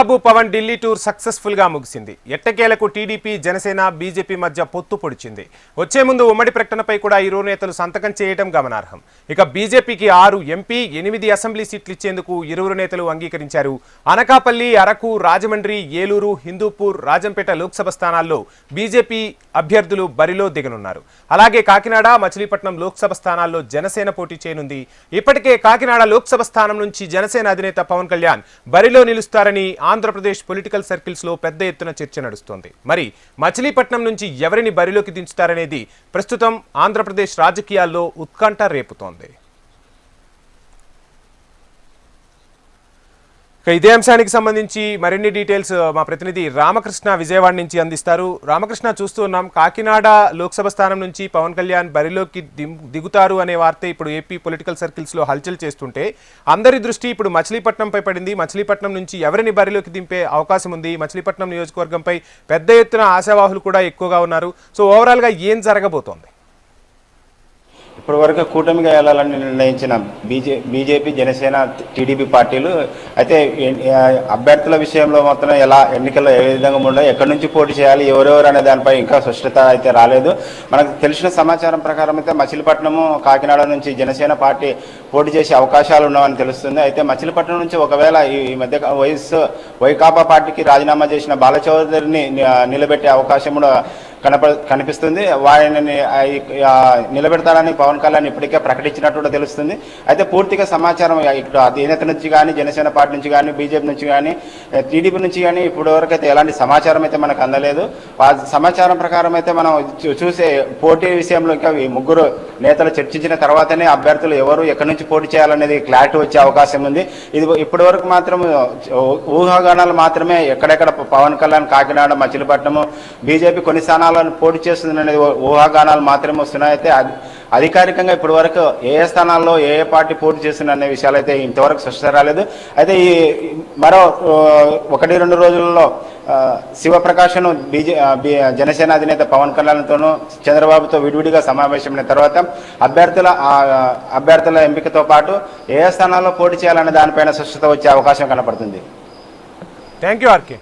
బాబు Pawan Delhi tour successful గా ముగిసింది. ఎట్టకేలకు టీడీపీ, జనసేన, బీజేపీ మధ్య పొత్తు పొడిచింది. వచ్చే ముందు ఉమ్మడి ప్రకటనపై కూడా ఇరు నేతలు సంతకం చేయడం గమనార్హం. ఇక బీజేపీకి 6 ఎంపీ, 8 అసెంబ్లీ సీట్లు ఇచ్చేందుకు ఇరువురు నేతలు అంగీకరించారు. అనకాపల్లి, అరకు, రాజమండ్రి, ఏలూరు, హిందూపూర్, రాజంపేట లోక్సభ స్థానాల్లో బీజేపీ అభ్యర్థులు బరిలో దిగనున్నారు. అలాగే కాకినాడ, మచిలీపట్నం లోక్సభ స్థానాల్లో జనసేన పోటీ చేయనుంది. ఇప్పటికే కాకినాడ లోక్సభ స్థానం నుంచి జనసేన అధినేత పవన్ కళ్యాణ్ బరిలో నిలుస్తారని ఆంధ్రప్రదేశ్ పొలిటికల్ సర్కిల్స్ లో పెద్ద ఎత్తున చర్చ నడుస్తోంది. మరి మచిలీపట్నం నుంచి ఎవరిని బరిలోకి దించుతారనేది ప్రస్తుతం ఆంధ్రప్రదేశ్ రాజకీయాల్లో ఉత్కంఠ రేపుతోంది. ఇదే అంశానికి సంబంధించి మరిన్ని డీటెయిల్స్ మా ప్రతినిధి రామకృష్ణ విజయవాడ నుంచి అందిస్తారు. రామకృష్ణ, చూస్తూ ఉన్నాం, కాకినాడ లోక్సభ స్థానం నుంచి పవన్ కళ్యాణ్ బరిలోకి దిగుతారు అనే వార్త ఇప్పుడు ఏపీ పొలిటికల్ సర్కిల్స్ లో హల్చల్ చేస్తుంటే అందరి దృష్టి ఇప్పుడు మచిలీపట్నంపై పడింది. మచిలీపట్నం నుంచి ఎవరిని బరిలోకి దింపే అవకాశం ఉంది? మచిలీపట్నం నియోజకవర్గంపై పెద్ద ఎత్తున ఆశావాహులు కూడా ఎక్కువగా ఉన్నారు. సో ఓవరాల్ గా ఏం జరగబోతోంది? ఇప్పటి వరకు కూటమిగా వెళ్లాలని నిర్ణయించిన బీజేపీ, జనసేన, టీడీపీ పార్టీలు అయితే అభ్యర్థుల విషయంలో మాత్రం ఎలా ఎన్నికల్లో ఏ విధంగా ఉండాలి, ఎక్కడి నుంచి పోటీ చేయాలి, ఎవరెవరు అనే దానిపై ఇంకా స్పష్టత అయితే రాలేదు. మనకు తెలిసిన సమాచారం ప్రకారం అయితే మచిలీపట్నము, కాకినాడ నుంచి జనసేన పార్టీ పోటీ చేసే అవకాశాలు ఉన్నామని తెలుస్తుంది. అయితే మచిలీపట్నం నుంచి ఒకవేళ ఈ మధ్య వైకాపా పార్టీకి రాజీనామా చేసిన బాలచౌదరిని నిలబెట్టే అవకాశం కూడా కనిపిస్తుంది. వారిని నిలబెడతారని పవన్ కళ్యాణ్ ఇప్పటికే ప్రకటించినట్టు కూడా తెలుస్తుంది. అయితే పూర్తిగా సమాచారం ఇక్కడ అధినేత నుంచి కానీ, జనసేన పార్టీ నుంచి కానీ, బీజేపీ నుంచి కానీ, టీడీపీ నుంచి కానీ ఇప్పటి వరకు అయితే ఎలాంటి సమాచారం అయితే మనకు అందలేదు. సమాచారం ప్రకారం అయితే మనం చూసే పోటీ విషయంలో ఇంకా ఈ ముగ్గురు నేతలు చర్చించిన తర్వాతనే అభ్యర్థులు ఎవరు ఎక్కడి నుంచి పోటీ చేయాలనేది క్లారిటీ వచ్చే అవకాశం ఉంది. ఇది ఇప్పటి వరకు మాత్రం ఊహాగానాలు మాత్రమే. ఎక్కడెక్కడ పవన్ కళ్యాణ్ కాకినాడ, మచిలీపట్నము, బీజేపీ కొన్ని స్థానాలను పోటీ చేస్తుంది అనేది ఊహాగానాలు మాత్రమే వస్తున్నాయి. అయితే అధికారికంగా ఇప్పటి వరకు ఏ స్థానాల్లో ఏ పార్టీ పోటీ చేస్తుంది అనే విషయాలు అయితే ఇంతవరకు స్పష్టత రాలేదు. అయితే ఈ మరో 1-2 రోజుల్లో శివప్రకాష్ను జనసేన అధినేత పవన్ కళ్యాణ్తోనూ చంద్రబాబుతో విడివిడిగా సమావేశమైన తర్వాత అభ్యర్థుల ఎంపికతో పాటు ఏ స్థానాల్లో పోటీ చేయాలనే దానిపైన స్పష్టత వచ్చే అవకాశం కనపడుతుంది. Thank you RK.